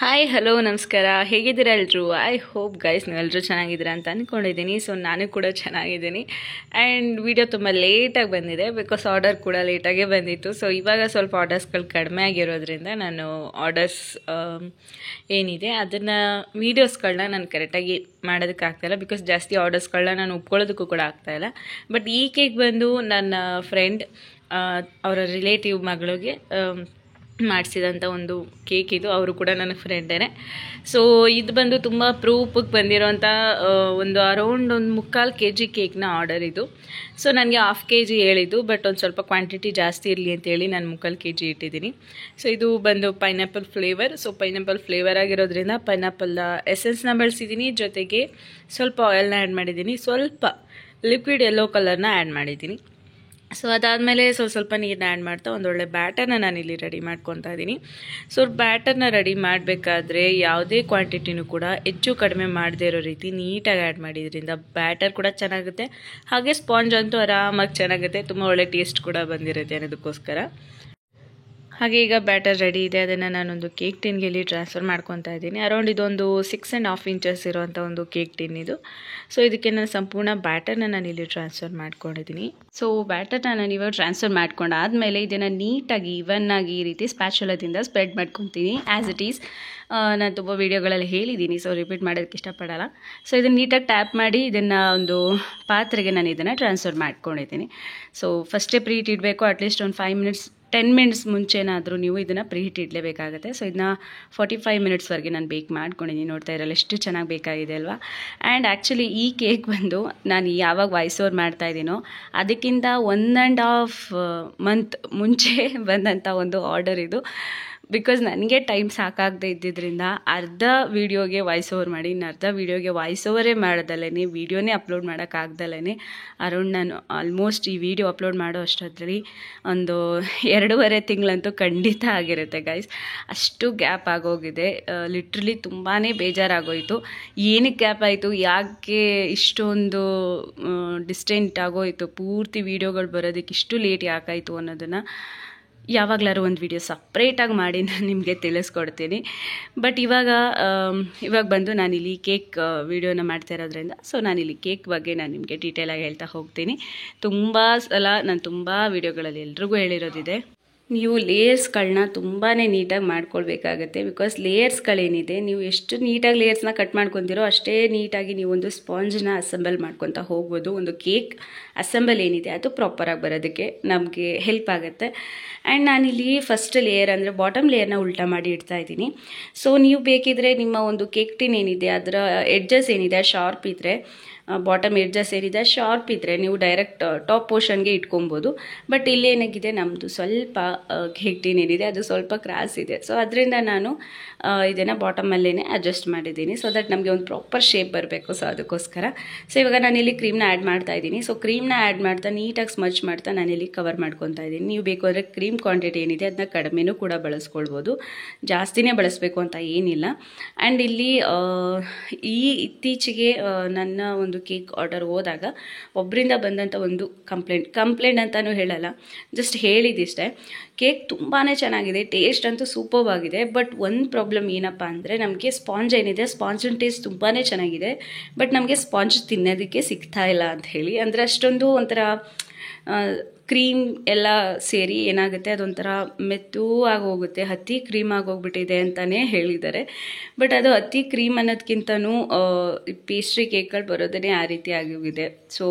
Hi hello ನಮಸ್ಕಾರ, ಹೇಗಿದ್ದೀರಾ ಎಲ್ಲರೂ? ಐ ಹೋಪ್ ಗೈಸ್ ನೀವೆಲ್ಲರೂ ಚೆನ್ನಾಗಿದ್ದೀರಾ ಅಂತ ಅಂದ್ಕೊಂಡಿದ್ದೀನಿ. ಸೊ ನಾನು ಕೂಡ ಚೆನ್ನಾಗಿದ್ದೀನಿ. ಆ್ಯಂಡ್ ವಿಡಿಯೋ ತುಂಬ ಲೇಟಾಗಿ ಬಂದಿದೆ ಬಿಕಾಸ್ ಆರ್ಡರ್ ಕೂಡ ಲೇಟಾಗೇ ಬಂದಿತ್ತು. ಸೊ ಇವಾಗ ಸ್ವಲ್ಪ ಆರ್ಡರ್ಸ್ಗಳು ಕಡಿಮೆ ಆಗಿರೋದ್ರಿಂದ ನಾನು ಆರ್ಡರ್ಸ್ ಏನಿದೆ ಅದನ್ನು ವೀಡಿಯೋಸ್ಗಳನ್ನ ನಾನು ಕರೆಕ್ಟಾಗಿ ಮಾಡೋದಕ್ಕಾಗ್ತಾಯಿಲ್ಲ ಬಿಕಾಸ್ ಜಾಸ್ತಿ ಆರ್ಡರ್ಸ್ಗಳನ್ನ ನಾನು ಒಪ್ಕೊಳ್ಳೋದಕ್ಕೂ ಕೂಡ ಆಗ್ತಾಯಿಲ್ಲ. ಬಟ್ ಈ ಕೇಕ್ ಬಂದು ನನ್ನ ಫ್ರೆಂಡ್ ಅವರ ರಿಲೇಟಿವ್ ಮಗಳಿಗೆ ಮಾಡಿಸಿದಂಥ ಒಂದು ಕೇಕ್ ಇದು. ಅವರು ಕೂಡ ನನ್ನ ಫ್ರೆಂಡೇ. ಸೊ ಇದು ಬಂದು ತುಂಬ ಪ್ರೂಫಿಗೆ ಬಂದಿರೋಂಥ ಒಂದು ಅರೌಂಡ್ ಒಂದು 3/4 kg ಕೇಕ್ನ ಆರ್ಡರ್ ಇದು. ಸೊ ನನಗೆ 1/2 kg ಹೇಳಿದ್ದು, ಬಟ್ ಒಂದು ಸ್ವಲ್ಪ ಕ್ವಾಂಟಿಟಿ ಜಾಸ್ತಿ ಇರಲಿ ಅಂತೇಳಿ ನಾನು 3/4 kg ಇಟ್ಟಿದ್ದೀನಿ. ಸೊ ಇದು ಬಂದು pineapple flavour. So pineapple flavour ಆಗಿರೋದ್ರಿಂದ ಪೈನಾಪಲ್ ಎಸೆನ್ಸ್ನ ಬಳಸಿದ್ದೀನಿ, ಜೊತೆಗೆ ಸ್ವಲ್ಪ ಆಯಿಲ್ನ ಆ್ಯಡ್ ಮಾಡಿದ್ದೀನಿ, ಸ್ವಲ್ಪ ಲಿಕ್ವಿಡ್ ಯೆಲ್ಲೋ ಕಲರ್ನ ಆ್ಯಡ್ ಮಾಡಿದ್ದೀನಿ. ಸೊ ಅದಾದಮೇಲೆ ಸ್ವಲ್ಪ ನೀರನ್ನ ಆ್ಯಡ್ ಮಾಡ್ತಾ ಒಂದೊಳ್ಳೆ ಬ್ಯಾಟರ್ನ ನಾನಿಲ್ಲಿ ರೆಡಿ ಮಾಡ್ಕೊತಾ ಇದ್ದೀನಿ. ಸೊ ಬ್ಯಾಟರ್ನ ರೆಡಿ ಮಾಡಬೇಕಾದ್ರೆ ಯಾವುದೇ ಕ್ವಾಂಟಿಟಿನೂ ಕೂಡ ಹೆಚ್ಚು ಕಡಿಮೆ ಮಾಡದೇ ಇರೋ ರೀತಿ ನೀಟಾಗಿ ಆ್ಯಡ್ ಮಾಡಿದ್ರಿಂದ ಬ್ಯಾಟರ್ ಕೂಡ ಚೆನ್ನಾಗುತ್ತೆ, ಹಾಗೆ ಸ್ಪಾಂಜ್ ಅಂತೂ ಆರಾಮಾಗಿ ಚೆನ್ನಾಗುತ್ತೆ, ತುಂಬ ಒಳ್ಳೆ ಟೇಸ್ಟ್ ಕೂಡ ಬಂದಿರುತ್ತೆ ಅನ್ನೋದಕ್ಕೋಸ್ಕರ. ಹಾಗೆ ಈಗ ಬ್ಯಾಟರ್ ರೆಡಿ ಇದೆ, ಅದನ್ನು ನಾನೊಂದು ಕೇಕ್ ಟಿನ್ಗೆ ಇಲ್ಲಿ ಟ್ರಾನ್ಸ್ಫರ್ ಮಾಡ್ಕೊತಾ ಇದ್ದೀನಿ. ಅರೌಂಡ್ ಇದೊಂದು 6.5 ಇಂಚಸ್ ಇರೋವಂಥ ಒಂದು ಕೇಕ್ ಟಿನ್ ಇದು. ಸೊ ಇದಕ್ಕೆ ನಾನು ಸಂಪೂರ್ಣ ಬ್ಯಾಟರ್ನ ನಾನು ಇಲ್ಲಿ ಟ್ರಾನ್ಸ್ಫರ್ ಮಾಡ್ಕೊಂಡಿದ್ದೀನಿ. ಸೊ ಬ್ಯಾಟರ್ನ ನಾನು ಇವಾಗ ಟ್ರಾನ್ಸ್ಫರ್ ಮಾಡ್ಕೊಂಡಾದಮೇಲೆ ಇದನ್ನು ನೀಟಾಗಿ ಇವನ್ನಾಗಿ ಈ ರೀತಿ ಸ್ಪ್ಯಾಚುಲದಿಂದ ಸ್ಪ್ರೆಡ್ ಮಾಡ್ಕೊತೀನಿ. ಆ್ಯಸ್ ಇಟ್ ಈಸ್ ನಾನು ತುಂಬ ವೀಡಿಯೋಗಳಲ್ಲಿ ಹೇಳಿದ್ದೀನಿ, ಸೊ ರಿಪೀಟ್ ಮಾಡೋದಕ್ಕೆ ಇಷ್ಟಪಡಲ್ಲ. ಸೊ ಇದನ್ನು ನೀಟಾಗಿ ಟ್ಯಾಪ್ ಮಾಡಿ ಇದನ್ನು ಒಂದು ಪಾತ್ರೆಗೆ ನಾನು ಇದನ್ನು ಟ್ರಾನ್ಸ್ಫರ್ ಮಾಡ್ಕೊಂಡಿದ್ದೀನಿ. ಸೊ ಫಸ್ಟೇ ಪ್ರೀಟ್ ಇಡಬೇಕು, ಅಟ್ಲೀಸ್ಟ್ ಒಂದು 10 ಮಿನಿಟ್ಸ್ ಮುಂಚೆನಾದರೂ ನೀವು ಇದನ್ನು ಪ್ರೀಹೀಟ್ ಇಡಲೇಬೇಕಾಗುತ್ತೆ. ಸೊ ಇದನ್ನ 45 ಮಿನಿಟ್ಸ್ವರೆಗೆ ನಾನು ಬೇಕ್ ಮಾಡ್ಕೊಂಡಿದ್ದೀನಿ. ನೋಡ್ತಾ ಇರಲ್ಲ ಎಷ್ಟು ಚೆನ್ನಾಗಿ ಬೇಕಾಗಿದೆ ಅಲ್ವಾ. ಆ್ಯಂಡ್ ಆ್ಯಕ್ಚುಲಿ ಈ ಕೇಕ್ ಬಂದು ನಾನು ಯಾವಾಗ ವಾಯ್ಸ್ ಓವರ್ ಮಾಡ್ತಾಯಿದ್ದೀನೋ ಅದಕ್ಕಿಂತ 1.5 ಮಂತ್ ಮುಂಚೆ ಬಂದಂಥ ಒಂದು ಆರ್ಡರ್ ಇದು. ಬಿಕಾಸ್ ನನಗೆ ಟೈಮ್ ಸಾಕಾಗದೇ ಇದ್ದಿದ್ದರಿಂದ ಅರ್ಧ ವೀಡಿಯೋಗೆ ವಾಯ್ಸ್ ಓವರ್ ಮಾಡಿ, ಇನ್ನು ಅರ್ಧ ವೀಡಿಯೋಗೆ ವಾಯ್ಸ್ ಓವರೇ ಮಾಡೋದಲ್ಲೇ ವೀಡಿಯೋನೇ ಅಪ್ಲೋಡ್ ಮಾಡೋಕ್ಕಾಗ್ದಲ್ಲೇ ಅರೌಂಡ್ ನಾನು ಆಲ್ಮೋಸ್ಟ್ ಈ ವಿಡಿಯೋ ಅಪ್ಲೋಡ್ ಮಾಡೋ ಅಷ್ಟೊತ್ತಲ್ಲಿ ಒಂದು 2.5 ತಿಂಗಳಂತೂ ಖಂಡಿತ ಆಗಿರುತ್ತೆ ಗೈಸ್. ಅಷ್ಟು ಗ್ಯಾಪ್ ಆಗೋಗಿದೆ. ಲಿಟ್ರಲಿ ತುಂಬಾ ಬೇಜಾರಾಗೋಯಿತು. ಏನಕ್ಕೆ ಗ್ಯಾಪ್ ಆಯಿತು, ಯಾಕೆ ಇಷ್ಟೊಂದು ಡಿಸ್ಟೆಂಟ್ ಆಗೋಯಿತು, ಪೂರ್ತಿ ವೀಡಿಯೋಗಳು ಬರೋದಕ್ಕೆ ಇಷ್ಟು ಲೇಟ್ ಯಾಕಾಯಿತು ಅನ್ನೋದನ್ನು ಯಾವಾಗಲಾರು ಒಂದು ವಿಡಿಯೋ ಸಪ್ರೇಟಾಗಿ ಮಾಡಿ ನಾನು ನಿಮಗೆ ತಿಳಿಸ್ಕೊಡ್ತೀನಿ. ಬಟ್ ಇವಾಗ ಬಂದು ನಾನಿಲ್ಲಿ ಕೇಕ್ ವಿಡಿಯೋನ ಮಾಡ್ತಾ ಇರೋದ್ರಿಂದ ಸೊ ನಾನಿಲ್ಲಿ ಕೇಕ್ ಬಗ್ಗೆ ನಾನು ನಿಮಗೆ ಡೀಟೇಲಾಗಿ ಹೇಳ್ತಾ ಹೋಗ್ತೀನಿ. ತುಂಬ ಸಲ ನಾನು ತುಂಬ ವೀಡಿಯೋಗಳಲ್ಲಿ ಎಲ್ರಿಗೂ ಹೇಳಿರೋದಿದೆ, ನೀವು ಲೇಯರ್ಸ್ಗಳನ್ನ ತುಂಬಾ ನೀಟಾಗಿ ಮಾಡ್ಕೊಳ್ಬೇಕಾಗತ್ತೆ. ಬಿಕಾಸ್ ಲೇಯರ್ಸ್ಗಳೇನಿದೆ, ನೀವು ಎಷ್ಟು ನೀಟಾಗಿ ಲೇಯರ್ಸ್ನ ಕಟ್ ಮಾಡ್ಕೊತೀರೋ ಅಷ್ಟೇ ನೀಟಾಗಿ ನೀವೊಂದು ಸ್ಪಾಂಜನ್ನ ಅಸೆಂಬಲ್ ಮಾಡ್ಕೊತಾ ಹೋಗ್ಬೋದು. ಒಂದು ಕೇಕ್ ಅಸೆಂಬಲ್ ಏನಿದೆ ಅದು ಪ್ರಾಪರಾಗಿ ಬರೋದಕ್ಕೆ ನಮಗೆ ಹೆಲ್ಪ್ ಆಗುತ್ತೆ. ಆ್ಯಂಡ್ ನಾನಿಲ್ಲಿ ಫಸ್ಟ್ ಲೇಯರ್ ಅಂದರೆ ಬಾಟಮ್ ಲೇಯರ್ನ ಉಲ್ಟಾ ಮಾಡಿ ಇಡ್ತಾ ಇದ್ದೀನಿ. ಸೊ ನೀವು ಬೇಕಿದ್ರೆ ನಿಮ್ಮ ಒಂದು ಕೇಕ್ ಟಿನ್ ಏನಿದೆ ಅದರ ಎಡ್ಜಸ್ ಏನಿದೆ ಶಾರ್ಪ್ ಇದ್ದರೆ, ಬಾಟಮ್ ಎಡ್ಜಸ್ ಏನಿದೆ ಶಾರ್ಪ್ ಇದ್ದರೆ ನೀವು ಡೈರೆಕ್ಟ್ ಟಾಪ್ ಪೋರ್ಷನ್ಗೆ ಇಟ್ಕೊಬೋದು. ಬಟ್ ಇಲ್ಲೇನಾಗಿದೆ, ನಮ್ಮದು ಸ್ವಲ್ಪ ಕೇಕ್ ಟಿನ್ ಏನಿದೆ ಅದು ಸ್ವಲ್ಪ ಕ್ರಾಸ್ ಇದೆ. ಸೊ ಅದರಿಂದ ನಾನು ಇದನ್ನು ಬಾಟಮಲ್ಲೇ ಅಡ್ಜಸ್ಟ್ ಮಾಡಿದ್ದೀನಿ, ಸೊ ದಟ್ ನಮಗೆ ಒಂದು ಪ್ರಾಪರ್ ಶೇಪ್ ಬರಬೇಕು. ಸೊ ಅದಕ್ಕೋಸ್ಕರ ಸೊ ಇವಾಗ ನಾನಿಲ್ಲಿ ಕ್ರೀಮ್ನ ಆ್ಯಡ್ ಮಾಡ್ತಾ ಇದ್ದೀನಿ. ಸೊ ಕ್ರೀಮ್ನ ಆ್ಯಡ್ ಮಾಡ್ತಾ ನೀಟಾಗಿ ಸ್ಮಚ್ ಮಾಡ್ತಾ ನಾನಿಲ್ಲಿ ಕವರ್ ಮಾಡ್ಕೊತಾ ಇದ್ದೀನಿ. ನೀವು ಬೇಕು ಅಂದರೆ ಕ್ರೀಮ್ ಕ್ವಾಂಟಿಟಿ ಏನಿದೆ ಅದನ್ನ ಕಡಿಮೆನೂ ಕೂಡ ಬಳಸ್ಕೊಳ್ಬೋದು, ಜಾಸ್ತಿನೇ ಬಳಸಬೇಕು ಅಂತ ಏನಿಲ್ಲ. ಆ್ಯಂಡ್ ಇಲ್ಲಿ ಇತ್ತೀಚೆಗೆ ನನ್ನ ಒಂದು ಕೇಕ್ ಆರ್ಡರ್ ಹೋದಾಗ ಒಬ್ಬರಿಂದ ಬಂದಂಥ ಒಂದು ಕಂಪ್ಲೇಂಟ್ ಅಂತಲೂ ಹೇಳಲ್ಲ, ಜಸ್ಟ್ ಹೇಳಿದಿಷ್ಟೇ. ಕೇಕ್ ತುಂಬಾ ಚೆನ್ನಾಗಿದೆ, ಟೇಸ್ಟ್ ಅಂತೂ ಸೂಪರ್ಬ್ ಆಗಿದೆ. ಬಟ್ ಒಂದು ಪ್ರಾಬ್ಲಮ್ ಏನಪ್ಪ ಅಂದರೆ ನಮಗೆ ಸ್ಪಾಂಜ್ ಏನಿದೆ, ಸ್ಪಾಂಜಿನ ಟೇಸ್ಟ್ ತುಂಬಾ ಚೆನ್ನಾಗಿದೆ, ಬಟ್ ನಮಗೆ ಸ್ಪಾಂಜ್ ತಿನ್ನೋದಕ್ಕೆ ಸಿಗ್ತಾ ಇಲ್ಲ ಅಂತ ಹೇಳಿ. ಅಂದರೆ ಅಷ್ಟೊಂದು ಒಂಥರ ಕ್ರೀಮ್ ಎಲ್ಲ ಸೇರಿ ಏನಾಗುತ್ತೆ, ಅದೊಂಥರ ಮೆತ್ತೂ ಆಗೋಗುತ್ತೆ, ಹತ್ತಿ ಕ್ರೀಮ್ ಆಗೋಗ್ಬಿಟ್ಟಿದೆ ಅಂತಲೇ ಹೇಳಿದ್ದಾರೆ. ಬಟ್ ಅದು ಹತ್ತಿ ಕ್ರೀಮ್ ಅನ್ನೋದಕ್ಕಿಂತನೂ ಪೇಸ್ಟ್ರಿ ಕೇಕ್ಗಳು ಬರೋದೇ ಆ ರೀತಿ ಆಗೋಗಿದೆ. ಸೊ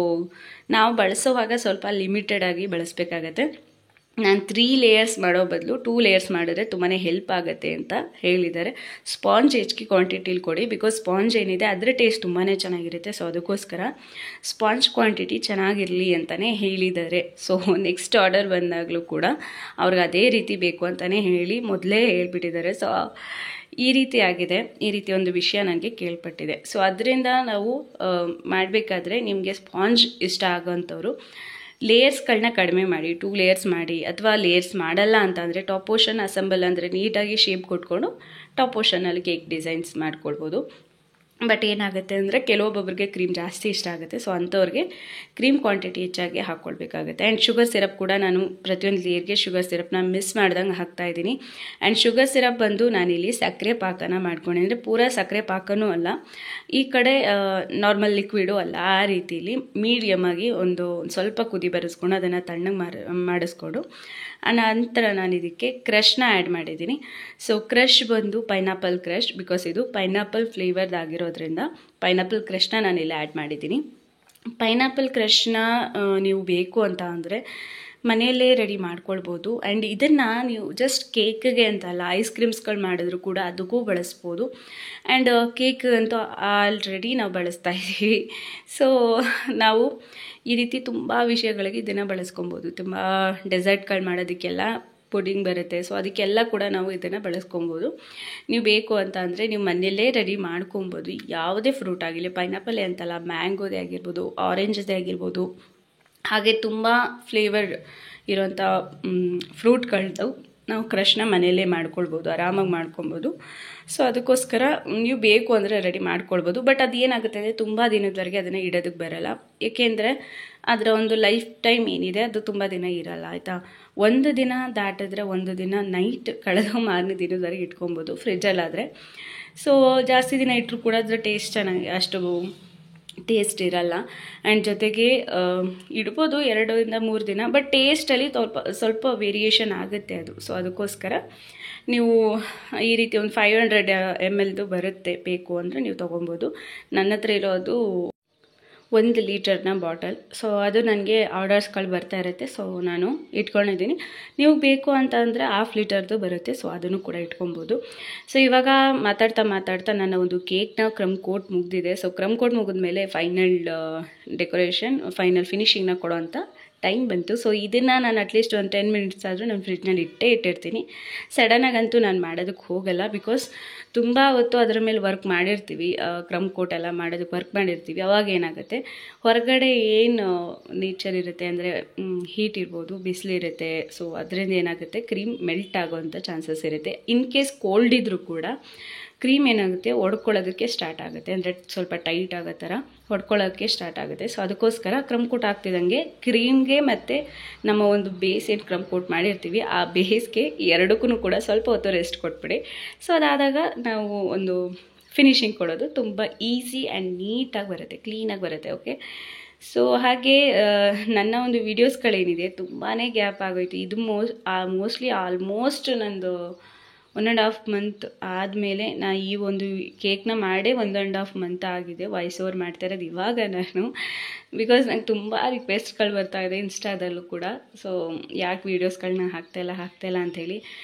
ನಾವು ಬಳಸೋವಾಗ ಸ್ವಲ್ಪ ಲಿಮಿಟೆಡಾಗಿ ಬಳಸಬೇಕಾಗತ್ತೆ. ನಾನು 3 ಲೇಯರ್ಸ್ ಮಾಡೋ ಬದಲು 2 ಲೇಯರ್ಸ್ ಮಾಡಿದ್ರೆ ತುಂಬಾ ಹೆಲ್ಪ್ ಆಗುತ್ತೆ ಅಂತ ಹೇಳಿದ್ದಾರೆ. ಸ್ಪಾಂಜ್ ಹೆಚ್ಚಿಗೆ ಕ್ವಾಂಟಿಟಿಲಿ ಕೊಡಿ, ಬಿಕಾಸ್ ಸ್ಪಾಂಜ್ ಏನಿದೆ ಅದರ ಟೇಸ್ಟ್ ತುಂಬಾ ಚೆನ್ನಾಗಿರುತ್ತೆ. ಸೊ ಅದಕ್ಕೋಸ್ಕರ ಸ್ಪಾಂಜ್ ಕ್ವಾಂಟಿಟಿ ಚೆನ್ನಾಗಿರಲಿ ಅಂತಲೇ ಹೇಳಿದ್ದಾರೆ. ಸೊ ನೆಕ್ಸ್ಟ್ ಆರ್ಡರ್ ಬಂದಾಗಲೂ ಕೂಡ ಅವ್ರಿಗೆ ಅದೇ ರೀತಿ ಬೇಕು ಅಂತಲೇ ಹೇಳಿ ಮೊದಲೇ ಹೇಳ್ಬಿಟ್ಟಿದ್ದಾರೆ. ಸೊ ಈ ರೀತಿ ಆಗಿದೆ, ಈ ರೀತಿ ಒಂದು ವಿಷಯ ನನಗೆ ಕೇಳ್ಪಟ್ಟಿದೆ. ಸೊ ಅದರಿಂದ ನಾವು ಮಾಡಬೇಕಾದ್ರೆ ನಿಮಗೆ ಸ್ಪಾಂಜ್ ಇಷ್ಟ ಆಗೋಂಥವ್ರು ಲೇಯರ್ಸ್ಗಳನ್ನ ಕಡಿಮೆ ಮಾಡಿ 2 ಲೇಯರ್ಸ್ ಮಾಡಿ, ಅಥವಾ ಲೇಯರ್ಸ್ ಮಾಡಲ್ಲ ಅಂತಂದರೆ ಟಾಪ್ ಪೋರ್ಷನ್ ಅಸೆಂಬಲ್ ಅಂದರೆ ನೀಟಾಗಿ ಶೇಪ್ ಕೊಟ್ಕೊಂಡು ಟಾಪ್ ಪೋರ್ಷನಲ್ಲಿ ಕೇಕ್ ಡಿಸೈನ್ಸ್ ಮಾಡ್ಕೊಳ್ಬೋದು. ಬಟ್ ಏನಾಗುತ್ತೆ ಅಂದರೆ ಕೆಲವೊಬ್ಬೊಬ್ಬರಿಗೆ ಕ್ರೀಮ್ ಜಾಸ್ತಿ ಇಷ್ಟ ಆಗುತ್ತೆ. ಸೊ ಅಂಥವ್ರಿಗೆ ಕ್ರೀಮ್ ಕ್ವಾಂಟಿಟಿ ಹೆಚ್ಚಾಗಿ ಹಾಕ್ಕೊಳ್ಬೇಕಾಗುತ್ತೆ. ಆ್ಯಂಡ್ ಶುಗರ್ ಸಿರಪ್ ಕೂಡ ನಾನು ಪ್ರತಿಯೊಂದು ಲೇಯರ್ಗೆ ಶುಗರ್ ಸಿರಪ್ನ ಮಿಸ್ ಮಾಡ್ದಂಗೆ ಹಾಕ್ತಾಯಿದ್ದೀನಿ. ಆ್ಯಂಡ್ ಶುಗರ್ ಸಿರಪ್ ಬಂದು ನಾನಿಲ್ಲಿ ಸಕ್ಕರೆ ಪಾಕನ ಮಾಡ್ಕೊಂಡಿದ್ದೀನಿ. ಅಂದರೆ ಪೂರಾ ಸಕ್ಕರೆ ಪಾಕನೂ ಅಲ್ಲ, ಈ ಕಡೆ ನಾರ್ಮಲ್ ಲಿಕ್ವಿಡು ಅಲ್ಲ, ಆ ರೀತಿಲಿ ಮೀಡಿಯಮ್ ಆಗಿ ಒಂದು ಸ್ವಲ್ಪ ಕುದಿ ಬರೆಸ್ಕೊಂಡು ಅದನ್ನು ತಣ್ಣಗೆ ಮಾಡಿಸ್ಕೊಂಡು ನಂತರ ನಾನು ಇದಕ್ಕೆ ಕ್ರಶ್ನ ಆ್ಯಡ್ ಮಾಡಿದ್ದೀನಿ. ಸೊ ಕ್ರಶ್ ಬಂದು ಪೈನಾಪಲ್ ಕ್ರಶ್, ಬಿಕಾಸ್ ಇದು ಪೈನಾಪಲ್ ಫ್ಲೇವರ್ದಾಗಿರೋದ್ರಿಂದ ಪೈನಾಪಲ್ ಕ್ರಶ್ನ ನಾನಿಲ್ಲಿ ಆ್ಯಡ್ ಮಾಡಿದ್ದೀನಿ. ಪೈನಾಪಲ್ ಕ್ರಶ್ನ ನೀವು ಬೇಕು ಅಂತ ಅಂದರೆ ಮನೆಯಲ್ಲೇ ರೆಡಿ ಮಾಡ್ಕೊಳ್ಬೋದು. ಆ್ಯಂಡ್ ಇದನ್ನು ನೀವು ಜಸ್ಟ್ ಕೇಕ್ಗೆ ಅಂತಲ್ಲ, ಐಸ್ ಕ್ರೀಮ್ಸ್ಗಳು ಮಾಡಿದ್ರು ಕೂಡ ಅದಕ್ಕೂ ಬಳಸ್ಬೋದು. ಆ್ಯಂಡ್ ಕೇಕ್ ಅಂತೂ ಆಲ್ರೆಡಿ ನಾವು ಬಳಸ್ತಾ ಇದ್ದೀವಿ. ಸೊ ನಾವು ಈ ರೀತಿ ತುಂಬ ವಿಷಯಗಳಿಗೆ ಇದನ್ನು ಬಳಸ್ಕೊಬೋದು. ತುಂಬ ಡೆಸರ್ಟ್ಗಳು ಮಾಡೋದಕ್ಕೆಲ್ಲ ಪುಡಿಂಗ್ ಬರುತ್ತೆ. ಸೊ ಅದಕ್ಕೆಲ್ಲ ಕೂಡ ನಾವು ಇದನ್ನು ಬಳಸ್ಕೊಬೋದು. ನೀವು ಬೇಕು ಅಂತ ಅಂದರೆ ನೀವು ಮನೆಯಲ್ಲೇ ರೆಡಿ ಮಾಡ್ಕೊಬೋದು. ಯಾವುದೇ ಫ್ರೂಟ್ ಆಗಿರಲಿ, ಪೈನಾಪಲ್ ಅಂತಲ್ಲ, ಮ್ಯಾಂಗೋದೇ ಆಗಿರ್ಬೋದು, ಆರೆಂಜದೇ ಆಗಿರ್ಬೋದು, ಹಾಗೆ ತುಂಬ ಫ್ಲೇವರ್ ಇರೋಂಥ ಫ್ರೂಟ್ಗಳದ್ದು ನಾವು ಕ್ರಶ್ನ ಮನೆಯಲ್ಲೇ ಮಾಡ್ಕೊಳ್ಬೋದು, ಆರಾಮಾಗಿ ಮಾಡ್ಕೊಬೋದು. ಸೊ ಅದಕ್ಕೋಸ್ಕರ ನೀವು ಬೇಕು ಅಂದರೆ ರೆಡಿ ಮಾಡ್ಕೊಳ್ಬೋದು. ಬಟ್ ಅದು ಏನಾಗುತ್ತೆ ಅಂದರೆ ತುಂಬ ದಿನದವರೆಗೆ ಅದನ್ನು ಇಡೋದಕ್ಕೆ ಬರೋಲ್ಲ. ಏಕೆಂದರೆ ಅದರ ಒಂದು ಲೈಫ್ ಟೈಮ್ ಏನಿದೆ ಅದು ತುಂಬ ದಿನ ಇರೋಲ್ಲ, ಆಯಿತಾ. ಒಂದು ದಿನ ದಾಟಿದ್ರೆ ಒಂದು ದಿನ ನೈಟ್ ಕಳೆದು ಮಾರನೇ ದಿನದವರೆಗೆ ಇಟ್ಕೊಬೋದು ಫ್ರಿಜ್ಜಲ್ಲಾದರೆ. ಸೊ ಜಾಸ್ತಿ ದಿನ ಇಟ್ಟರು ಕೂಡ ಅದರ ಟೇಸ್ಟ್ ಚೆನ್ನಾಗಿ ಅಷ್ಟು ಟೇಸ್ಟ್ ಇರಲ್ಲ. ಆ್ಯಂಡ್ ಜೊತೆಗೆ ಇಡ್ಬೋದು 2 ಇಂದ 3 ದಿನ, ಬಟ್ ಟೇಸ್ಟಲ್ಲಿ ಸ್ವಲ್ಪ ವೇರಿಯೇಷನ್ ಆಗುತ್ತೆ ಅದು. ಸೊ ಅದಕ್ಕೋಸ್ಕರ ನೀವು ಈ ರೀತಿ ಒಂದು 500 ml ಬರುತ್ತೆ, ಬೇಕು ಅಂದರೆ ನೀವು ತೊಗೊಬೋದು. ನನ್ನ ಹತ್ರ ಇರೋದು 1 ಲೀಟರ್ನ ಬಾಟಲ್. ಸೊ ಅದು ನನಗೆ ಆರ್ಡರ್ಸ್ಗಳು ಬರ್ತಾ ಇರುತ್ತೆ. ಸೊ ನಾನು ಇಟ್ಕೊಂಡಿದ್ದೀನಿ. ನೀವು ಬೇಕು ಅಂತ ಅಂದರೆ 1/2 ಲೀಟರ್ದು ಬರುತ್ತೆ. ಸೊ ಅದನ್ನು ಕೂಡ ಇಟ್ಕೊಬೋದು. ಸೊ ಇವಾಗ ಮಾತಾಡ್ತಾ ನನ್ನ ಒಂದು ಕೇಕ್ನ ಕ್ರಮ್ ಕೋಟ್ ಮುಗಿದಿದೆ. ಸೊ ಕ್ರಮ್ ಕೋಟ್ ಮುಗಿದ್ಮೇಲೆ ಫೈನಲ್ ಡೆಕೋರೇಷನ್, ಫೈನಲ್ ಫಿನಿಶಿಂಗ್ನ ಕೊಡೋ ಅಂಥ ಟೈಮ್ ಬಂತು. ಸೊ ಇದನ್ನು ನಾನು ಅಟ್ಲೀಸ್ಟ್ ಒಂದು 10 ಮಿನಿಟ್ಸ್ ಆದರೂ ನಾನು ಫ್ರಿಜ್ನಲ್ಲಿ ಇಟ್ಟಿರ್ತೀನಿ. ಸಡನ್ನಾಗಂತೂ ನಾನು ಮಾಡೋದಕ್ಕೆ ಹೋಗಲ್ಲ, ಬಿಕಾಸ್ ತುಂಬ ಹೊತ್ತು ಅದರ ಮೇಲೆ ವರ್ಕ್ ಮಾಡಿರ್ತೀವಿ, ಕ್ರಮ್ ಕೋಟ್ ಎಲ್ಲ ಮಾಡೋದಕ್ಕೆ ವರ್ಕ್ ಮಾಡಿರ್ತೀವಿ. ಅವಾಗ ಏನಾಗುತ್ತೆ, ಹೊರಗಡೆ ಏನು ನೇಚರ್ ಇರುತ್ತೆ ಅಂದರೆ ಹೀಟ್ ಇರ್ಬೋದು, ಬಿಸಿಲಿರುತ್ತೆ. ಸೊ ಅದರಿಂದ ಏನಾಗುತ್ತೆ, ಕ್ರೀಮ್ ಮೆಲ್ಟ್ ಆಗೋವಂಥ ಚಾನ್ಸಸ್ ಇರುತ್ತೆ. ಇನ್ ಕೇಸ್ ಕೋಲ್ಡ್ ಇದ್ದರೂ ಕೂಡ ಕ್ರೀಮ್ ಏನಾಗುತ್ತೆ, ಒಡ್ಕೊಳ್ಳೋದಕ್ಕೆ ಸ್ಟಾರ್ಟ್ ಆಗುತ್ತೆ. ಅಂದರೆ ಸ್ವಲ್ಪ ಟೈಟ್ ಆಗೋ ಥರ ಹೊಡ್ಕೊಳ್ಳೋಕ್ಕೆ ಸ್ಟಾರ್ಟ್ ಆಗುತ್ತೆ. ಸೊ ಅದಕ್ಕೋಸ್ಕರ ಕ್ರಮ್ ಕೋಟ್ ಆಗ್ತಿದ್ದಂಗೆ ಕ್ರೀಮ್ಗೆ ಮತ್ತು ನಮ್ಮ ಒಂದು ಬೇಸ್ ಏನು ಕ್ರಮ್ ಕೋಟ್ ಮಾಡಿರ್ತೀವಿ ಆ ಬೇಸ್ಗೆ ಎರಡಕ್ಕೂ ಕೂಡ ಸ್ವಲ್ಪ ಹೊತ್ತು ರೆಸ್ಟ್ ಕೊಟ್ಬಿಡಿ. ಸೊ ಅದಾದಾಗ ನಾವು ಒಂದು ಫಿನಿಶಿಂಗ್ ಕೊಡೋದು ತುಂಬ ಈಸಿ ಆ್ಯಂಡ್ ನೀಟಾಗಿ ಬರುತ್ತೆ, ಕ್ಲೀನಾಗಿ ಬರುತ್ತೆ. ಓಕೆ, ಸೊ ಹಾಗೆ ನನ್ನ ಒಂದು ವೀಡಿಯೋಸ್ಗಳೇನಿದೆ ತುಂಬಾ ಗ್ಯಾಪ್ ಆಗೋಯ್ತು. ಇದು ಮೋಸ್ಟ್ಲಿ ಆಲ್ಮೋಸ್ಟ್ ನಂದು 1.5 ಮಂತ್ ಆದಮೇಲೆ ಈ ಒಂದು ಕೇಕ್ನ ಮಾಡೇ 1.5 ಮಂತ್ ಆಗಿದೆ. ವಾಯ್ಸ್ ಓವರ್ ಮಾಡ್ತಾ ಇರೋದು ಇವಾಗ ನಾನು, ಬಿಕಾಸ್ ನಂಗೆ ತುಂಬ ರಿಕ್ವೆಸ್ಟ್ಗಳು ಬರ್ತಾಯಿದೆ ಇನ್ಸ್ಟಾದಲ್ಲೂ ಕೂಡ. ಸೊ ಯಾಕೆ ವೀಡಿಯೋಸ್ಗಳನ್ನ ಹಾಕ್ತಾಯಿಲ್ಲ ಅಂಥೇಳಿ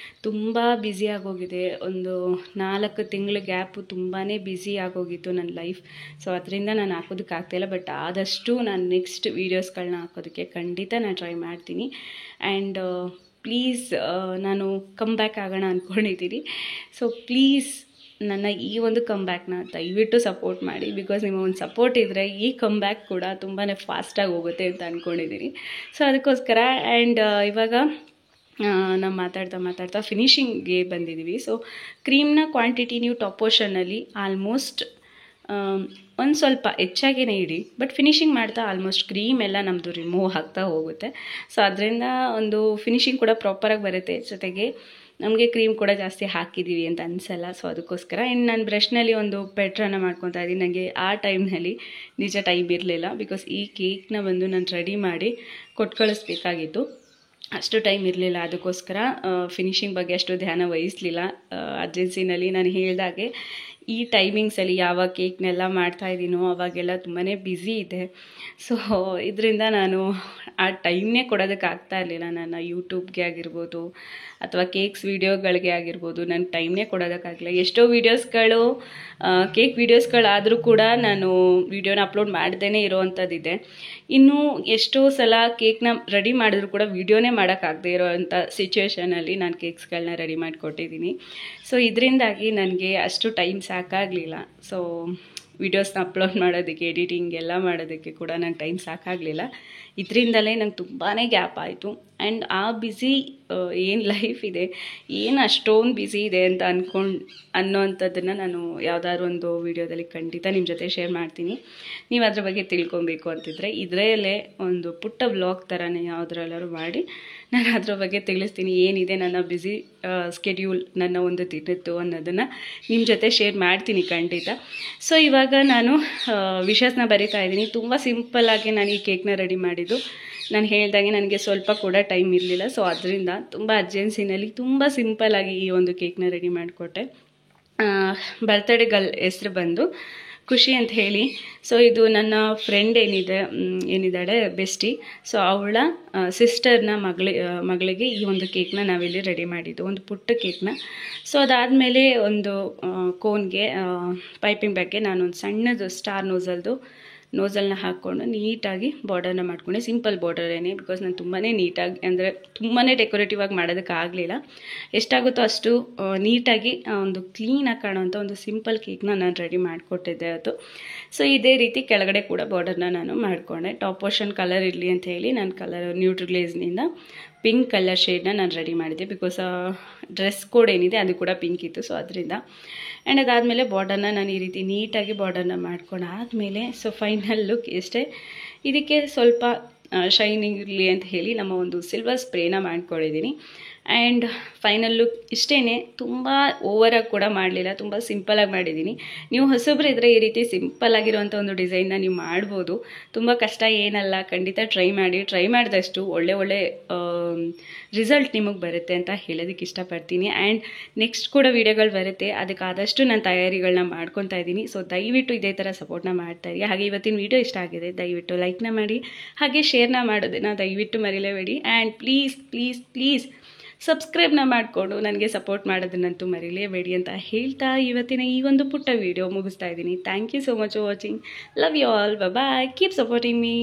ತುಂಬ ಬ್ಯುಸಿ ಆಗೋಗಿದೆ. ಒಂದು 4 ತಿಂಗಳ ಗ್ಯಾಪು ತುಂಬಾ ಬ್ಯುಸಿ ಆಗೋಗಿತ್ತು ನನ್ನ ಲೈಫ್. ಸೊ ಅದರಿಂದ ನಾನು ಹಾಕೋದಕ್ಕಾಗ್ತಾಯಿಲ್ಲ. ಬಟ್ ಆದಷ್ಟು ನಾನು ನೆಕ್ಸ್ಟ್ ವೀಡಿಯೋಸ್ಗಳನ್ನ ಹಾಕೋದಕ್ಕೆ ಖಂಡಿತ ನಾನು ಟ್ರೈ ಮಾಡ್ತೀನಿ. ಆ್ಯಂಡ್ ಪ್ಲೀಸ್ ನಾನು ಕಮ್ ಬ್ಯಾಕ್ ಆಗೋಣ ಅಂದ್ಕೊಂಡಿದ್ದೀನಿ. ಸೊ ಪ್ಲೀಸ್ ನನ್ನ ಈ ಒಂದು ಕಮ್ ಬ್ಯಾಕ್ನ ದಯವಿಟ್ಟು ಸಪೋರ್ಟ್ ಮಾಡಿ, ಬಿಕಾಸ್ ನಿಮ್ಮ ಒಂದು ಸಪೋರ್ಟ್ ಇದ್ದರೆ ಈ ಕಮ್ ಬ್ಯಾಕ್ ಕೂಡ ತುಂಬಾ ಫಾಸ್ಟಾಗಿ ಹೋಗುತ್ತೆ ಅಂತ ಅಂದ್ಕೊಂಡಿದ್ದೀನಿ. ಸೊ ಅದಕ್ಕೋಸ್ಕರ ಆ್ಯಂಡ್ ಇವಾಗ ನಾವು ಮಾತಾಡ್ತಾ ಫಿನಿಶಿಂಗ್ಗೆ ಬಂದಿದ್ದೀವಿ. ಸೊ ಕ್ರೀಮ್ನ ಕ್ವಾಂಟಿಟಿ ನೀವು ಟಾಪ್ ಪೋರ್ಷನಲ್ಲಿ ಆಲ್ಮೋಸ್ಟ್ ಒಂದು ಸ್ವಲ್ಪ ಹೆಚ್ಚಾಗೇ ಇಡಿ, ಬಟ್ ಫಿನಿಶಿಂಗ್ ಮಾಡ್ತಾ ಆಲ್ಮೋಸ್ಟ್ ಕ್ರೀಮ್ ಎಲ್ಲ ನಮ್ಮದು ರಿಮೂವ್ ಆಗ್ತಾ ಹೋಗುತ್ತೆ. ಸೊ ಅದರಿಂದ ಒಂದು ಫಿನಿಶಿಂಗ್ ಕೂಡ ಪ್ರಾಪರಾಗಿ ಬರುತ್ತೆ. ಜೊತೆಗೆ ನಮಗೆ ಕ್ರೀಮ್ ಕೂಡ ಜಾಸ್ತಿ ಹಾಕಿದ್ದೀವಿ ಅಂತ ಅನಿಸಲ್ಲ. ಸೊ ಅದಕ್ಕೋಸ್ಕರ ಇನ್ನು ನಾನು ಬ್ರಷ್ನಲ್ಲಿ ಒಂದು ಪೆಟ್ರನ್ನ ಮಾಡ್ಕೊತಾ ಇದ್ದೀನಿ. ನನಗೆ ಆ ಟೈಮ್ನಲ್ಲಿ ನಿಜ ಟೈಮ್ ಇರಲಿಲ್ಲ, ಬಿಕಾಸ್ ಈ ಕೇಕ್ನ ಬಂದು ನಾನು ರೆಡಿ ಮಾಡಿ ಕೊಟ್ಟು ಕಳಿಸ್ಬೇಕಾಗಿತ್ತು. ಅಷ್ಟು ಟೈಮ್ ಇರಲಿಲ್ಲ. ಅದಕ್ಕೋಸ್ಕರ ಫಿನಿಶಿಂಗ್ ಬಗ್ಗೆ ಅಷ್ಟು ಧ್ಯಾನ ವಹಿಸಲಿಲ್ಲ. ಅರ್ಜೆನ್ಸಿನಲ್ಲಿ ನಾನು ಹೇಳಿದಾಗೆ ಈ ಟೈಮಿಂಗ್ಸಲ್ಲಿ ಯಾವಾಗ ಕೇಕ್ನೆಲ್ಲ ಮಾಡ್ತಾಯಿದ್ದೀನೋ ಅವಾಗೆಲ್ಲ ತುಂಬಾ ಬ್ಯುಸಿ ಇದೆ. ಸೊ ಇದರಿಂದ ನಾನು ಆ ಟೈಮ್ನೇ ಕೊಡೋದಕ್ಕಾಗ್ತಾ ಇರಲಿಲ್ಲ. ನನ್ನ ಯೂಟ್ಯೂಬ್ಗೆ ಆಗಿರ್ಬೋದು ಅಥವಾ ಕೇಕ್ಸ್ ವೀಡಿಯೋಗಳಿಗೆ ಆಗಿರ್ಬೋದು ನನಗೆ ಟೈಮ್ನೇ ಕೊಡೋದಕ್ಕಾಗಲಿಲ್ಲ. ಎಷ್ಟೋ ವೀಡಿಯೋಸ್ಗಳು ಕೇಕ್ ವೀಡಿಯೋಸ್ಗಳಾದರೂ ಕೂಡ ನಾನು ವೀಡಿಯೋನ ಅಪ್ಲೋಡ್ ಮಾಡ್ದೇ ಇರೋವಂಥದ್ದಿದೆ. ಇನ್ನೂ ಎಷ್ಟೋ ಸಲ ಕೇಕ್ನ ರೆಡಿ ಮಾಡಿದ್ರು ಕೂಡ ವೀಡಿಯೋನೇ ಮಾಡೋಕ್ಕಾಗದೇ ಇರೋವಂಥ ಸಿಚುವೇಷನಲ್ಲಿ ನಾನು ಕೇಕ್ಸ್ಗಳನ್ನ ರೆಡಿ ಮಾಡಿಕೊಟ್ಟಿದ್ದೀನಿ. ಸೊ ಇದರಿಂದಾಗಿ ನನಗೆ ಅಷ್ಟು ಟೈಮ್ ಸಾಕಾಗಲಿಲ್ಲ. ಸೊ ವೀಡಿಯೋಸ್ನ ಅಪ್ಲೋಡ್ ಮಾಡೋದಕ್ಕೆ, ಎಡಿಟಿಂಗ್ ಎಲ್ಲ ಮಾಡೋದಕ್ಕೆ ಕೂಡ ನಂಗೆ ಟೈಮ್ ಸಾಕಾಗಲಿಲ್ಲ. ಇದರಿಂದಲೇ ನಂಗೆ ತುಂಬಾ ಗ್ಯಾಪ್ ಆಯಿತು. ಆ್ಯಂಡ್ ಆ ಬ್ಯುಸಿ ಏನು ಲೈಫ್ ಇದೆ, ಏನು ಅಷ್ಟೊಂದು ಬ್ಯುಸಿ ಇದೆ ಅಂತ ಅನ್ನೋವಂಥದ್ದನ್ನು ನಾನು ಯಾವುದಾದ್ರು ಒಂದು ವೀಡಿಯೋದಲ್ಲಿ ಖಂಡಿತ ನಿಮ್ಮ ಜೊತೆ ಶೇರ್ ಮಾಡ್ತೀನಿ. ನೀವು ಅದ್ರ ಬಗ್ಗೆ ತಿಳ್ಕೊಬೇಕು ಅಂತಿದ್ರೆ ಇದರಲ್ಲೇ ಒಂದು ಪುಟ್ಟ ವ್ಲಾಗ್ ಥರನೇ ಯಾವುದ್ರಲ್ಲಾದ್ರು ಮಾಡಿ ನಾನು ಅದ್ರ ಬಗ್ಗೆ ತಿಳಿಸ್ತೀನಿ. ಏನಿದೆ ನನ್ನ ಬ್ಯುಸಿ ಸ್ಕೆಡ್ಯೂಲ್, ನನ್ನ ಒಂದು ದಿನದ್ದು ಅನ್ನೋದನ್ನು ನಿಮ್ಮ ಜೊತೆ ಶೇರ್ ಮಾಡ್ತೀನಿ ಖಂಡಿತ. ಸೊ ಇವಾಗ ನಾನು ವಿಶಸ್ನ ಬರಿತಾ ಇದ್ದೀನಿ. ತುಂಬ ಸಿಂಪಲ್ಲಾಗಿ ನಾನು ಈ ಕೇಕ್ನ ರೆಡಿ ಮಾಡಿದ್ದು. ನಾನು ಹೇಳ್ದಾಗೆ ನನಗೆ ಸ್ವಲ್ಪ ಕೂಡ ಟೈಮ್ ಇರಲಿಲ್ಲ. ಸೊ ಅದರಿಂದ ತುಂಬ ಅರ್ಜೆನ್ಸಿನಲ್ಲಿ ತುಂಬ ಸಿಂಪಲ್ಲಾಗಿ ಈ ಒಂದು ಕೇಕ್ನ ರೆಡಿ ಮಾಡಿಕೊಟ್ಟೆ. ಬರ್ತ್ಡೇ ಗರ್ಲ್ ಹೆಸ್ರು ಬಂದು ಖುಷಿ ಅಂತ ಹೇಳಿ. ಸೊ ಇದು ನನ್ನ ಫ್ರೆಂಡ್ ಏನಿದ್ದಾಳೆ ಬೆಸ್ಟಿ, ಸೊ ಅವಳ ಸಿಸ್ಟರ್ನ ಮಗಳಿಗೆ ಈ ಒಂದು ಕೇಕ್ನ ನಾವಿಲ್ಲಿ ರೆಡಿ ಮಾಡಿದ್ದು, ಒಂದು ಪುಟ್ಟ ಕೇಕ್ನ. ಸೊ ಅದಾದಮೇಲೆ ಒಂದು ಕೋನ್ಗೆ ಪೈಪಿಂಗ್ ಬ್ಯಾಗ್ಗೆ ನಾನೊಂದು ಸಣ್ಣದು ಸ್ಟಾರ್ ನೋಸಲ್ನ ಹಾಕ್ಕೊಂಡು ನೀಟಾಗಿ ಬಾರ್ಡರ್ನ ಮಾಡ್ಕೊಂಡೆ. ಸಿಂಪಲ್ ಬಾರ್ಡರೇನೆ, ಬಿಕಾಸ್ ನಾನು ತುಂಬಾ ನೀಟಾಗಿ ಅಂದರೆ ತುಂಬಾ ಡೆಕೋರೇಟಿವ್ ಆಗಿ ಮಾಡೋದಕ್ಕಾಗಲಿಲ್ಲ. ಎಷ್ಟಾಗುತ್ತೋ ಅಷ್ಟು ನೀಟಾಗಿ ಒಂದು ಕ್ಲೀನಾಗಿ ಕಾಣೋವಂಥ ಒಂದು ಸಿಂಪಲ್ ಕೇಕ್ನ ನಾನು ರೆಡಿ ಮಾಡಿಕೊಟ್ಟಿದ್ದೆ ಅದು. ಸೊ ಇದೇ ರೀತಿ ಕೆಳಗಡೆ ಕೂಡ ಬಾರ್ಡರ್ನ ನಾನು ಮಾಡಿಕೊಂಡೆ. ಟಾಪ್ ಪೋರ್ಷನ್ ಕಲರ್ ಇರಲಿ ಅಂತ ಹೇಳಿ ನಾನು ಕಲರ್ ನ್ಯೂಟ್ರಿಗ್ಲೇಸ್ನಿಂದ ಪಿಂಕ್ ಕಲರ್ ಶೇಡ್ನ ನಾನು ರೆಡಿ ಮಾಡಿದ್ದೆ. ಬಿಕಾಸ್ ಡ್ರೆಸ್ ಕೋಡ್ ಏನಿದೆ ಅದು ಕೂಡ ಪಿಂಕ್ ಇತ್ತು. ಸೊ ಅದರಿಂದ ಆ್ಯಂಡ್ ಅದಾದಮೇಲೆ ಬಾರ್ಡರ್ನ ನಾನು ಈ ರೀತಿ ನೀಟಾಗಿ ಬಾರ್ಡರ್ನ ಮಾಡ್ಕೊಂಡಾದಮೇಲೆ ಸೊ ಫೈನಲ್ ಲುಕ್ ಇಷ್ಟೇ. ಇದಕ್ಕೆ ಸ್ವಲ್ಪ ಶೈನಿಂಗ್ ಇರಲಿ ಅಂತ ಹೇಳಿ ನಮ್ಮ ಒಂದು ಸಿಲ್ವರ್ ಸ್ಪ್ರೇನ ಮಾಡ್ಕೊಂಡಿದ್ದೀನಿ. ಆ್ಯಂಡ್ ಫೈನಲ್ ಲುಕ್ ಇಷ್ಟೇ, ತುಂಬ ಓವರಾಗಿ ಕೂಡ ಮಾಡಲಿಲ್ಲ, ತುಂಬ ಸಿಂಪಲಾಗಿ ಮಾಡಿದ್ದೀನಿ. ನೀವು ಹೊಸಬ್ರಿದ್ರೆ ಈ ರೀತಿ ಸಿಂಪಲ್ಲಾಗಿರುವಂಥ ಒಂದು ಡಿಸೈನ್ನ ನೀವು ಮಾಡ್ಬೋದು, ತುಂಬ ಕಷ್ಟ ಏನಲ್ಲ. ಖಂಡಿತ ಟ್ರೈ ಮಾಡಿದಷ್ಟು ಒಳ್ಳೆ ರಿಸಲ್ಟ್ ನಿಮಗೆ ಬರುತ್ತೆ ಅಂತ ಹೇಳೋದಕ್ಕೆ ಇಷ್ಟಪಡ್ತೀನಿ. ಆ್ಯಂಡ್ ನೆಕ್ಸ್ಟ್ ಕೂಡ ವೀಡಿಯೋಗಳು ಬರುತ್ತೆ, ಅದಕ್ಕಾದಷ್ಟು ನಾನು ತಯಾರಿಗಳನ್ನ ಮಾಡ್ಕೊತಾ ಇದ್ದೀನಿ. ಸೊ ದಯವಿಟ್ಟು ಇದೇ ಥರ ಸಪೋರ್ಟ್ನ ಮಾಡ್ತಾಯಿರಿ. ಹಾಗೆ ಇವತ್ತಿನ ವೀಡಿಯೋ ಇಷ್ಟ ಆಗಿದೆ ದಯವಿಟ್ಟು ಲೈಕ್ನ ಮಾಡಿ, ಹಾಗೆ ಶೇರ್ನ ಮಾಡೋದನ್ನು ದಯವಿಟ್ಟು ಮರಿಲೇಬೇಡಿ. ಆ್ಯಂಡ್ ಪ್ಲೀಸ್ ಸಬ್ಸ್ಕ್ರೈಬ್ನ ಮಾಡಿಕೊಂಡು ನನಗೆ ಸಪೋರ್ಟ್ ಮಾಡೋದನ್ನಂತೂ ಮರಿಲೇಬೇಡಿ ಅಂತ ಹೇಳ್ತಾ ಇವತ್ತಿನ ಈ ಒಂದು ಪುಟ್ಟ ವೀಡಿಯೋ ಮುಗಿಸ್ತಾ ಇದ್ದೀನಿ. Thank you so much for watching. Love you all. Bye. Keep supporting me.